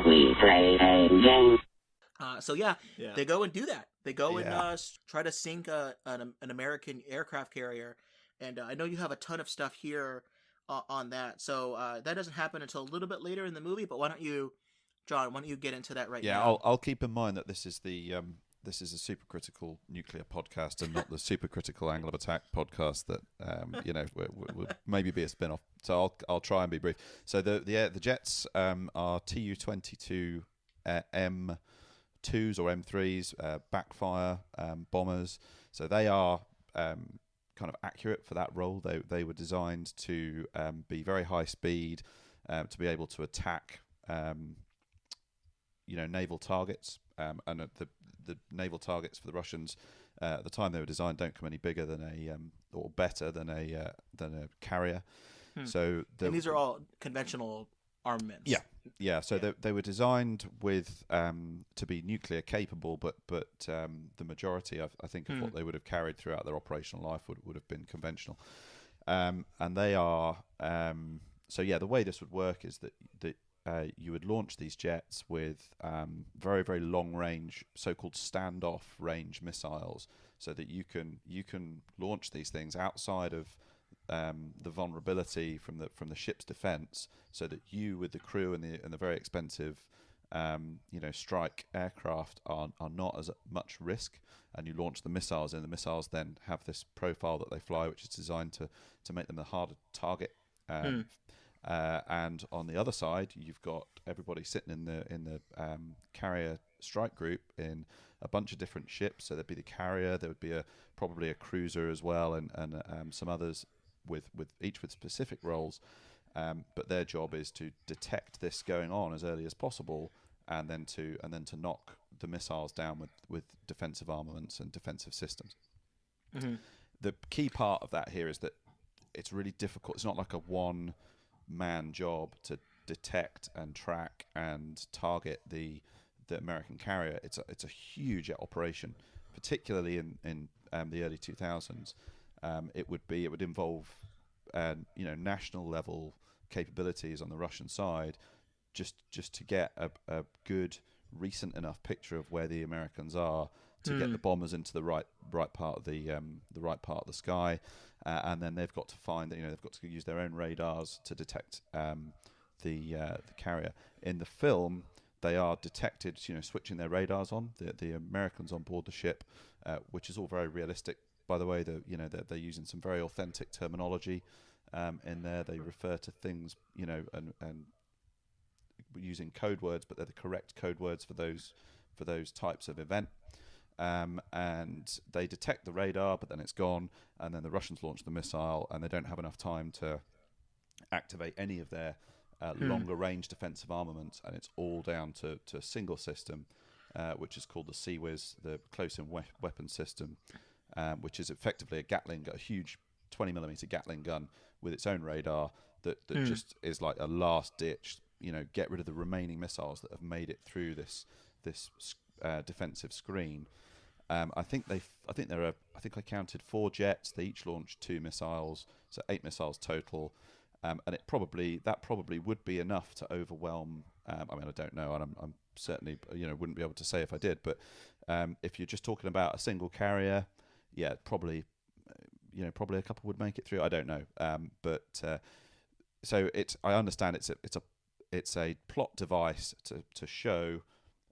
we play a game? They go and do that. They go and Yeah. try to sink an American aircraft carrier. And I know you have a ton of stuff here on that. So that doesn't happen until a little bit later in the movie. But why don't you, John? Why don't you get into that right now? Yeah, I'll keep in mind that this is this is a supercritical nuclear podcast and not the supercritical angle of attack podcast that will maybe be a spin-off. So I'll try and be brief. So the jets are Tu-22 M2s or M3s, backfire bombers. So they are kind of accurate for that role. They were designed to be very high speed, to be able to attack naval targets, and the naval targets for the Russians at the time they were designed don't come any bigger than or better than a carrier. So and these are all conventional armaments. Yeah. So they were designed with to be nuclear capable, but the majority I think of what they would have carried throughout their operational life would have been conventional, and they are the way this would work is that you would launch these jets with very, very long range, so-called standoff range missiles, so that you can launch these things outside of the vulnerability from the ship's defense, so that you, with the crew and the very expensive strike aircraft, are not as much risk, and you launch the missiles, and the missiles then have this profile that they fly, which is designed to make them a harder target. And on the other side, you've got everybody sitting in the carrier strike group in a bunch of different ships. So there'd be the carrier, there would be probably a cruiser as well, and some others with each with specific roles. But their job is to detect this going on as early as possible, and then to knock the missiles down with defensive armaments and defensive systems. Mm-hmm. The key part of that here is that it's really difficult. It's not like a one-man job to detect and track and target the American carrier. It's a huge operation, particularly in the early 2000s. It would involve national level capabilities on the Russian side, just to get a good recent enough picture of where the Americans are to get the bombers into the right part of the sky, and then they've got to find that they've got to use their own radars to detect the carrier. In the film, they are detected, switching their radars on. The Americans on board the ship, which is all very realistic, by the way. They're using some very authentic terminology in there. They refer to things, and using code words, but they're the correct code words for those types of event. And they detect the radar, but then it's gone, and then the Russians launch the missile, and they don't have enough time to activate any of their longer range defensive armaments, and it's all down to a single system, which is called the CWIS, the Close-In Weapon System, which is effectively a huge 20mm Gatling gun with its own radar that just is like a last ditch, get rid of the remaining missiles that have made it through this defensive screen. I think I counted 4 jets. They each launched 2 missiles, so 8 missiles total. And that probably would be enough to overwhelm. I don't know, and I'm certainly wouldn't be able to say if I did. But if you're just talking about a single carrier, yeah, probably a couple would make it through. I don't know, so I understand it's a plot device to show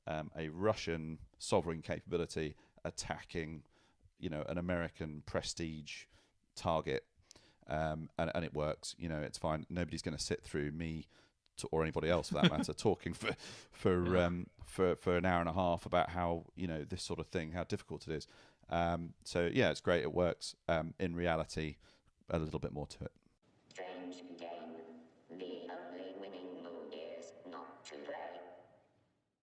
a Russian sovereign capability attacking an American prestige target. And it works. It's fine. Nobody's going to sit through me or anybody else for that matter talking for an hour and a half about how this sort of thing, how difficult it is. So yeah, it's great. It works. In reality, a little bit more to it. Strange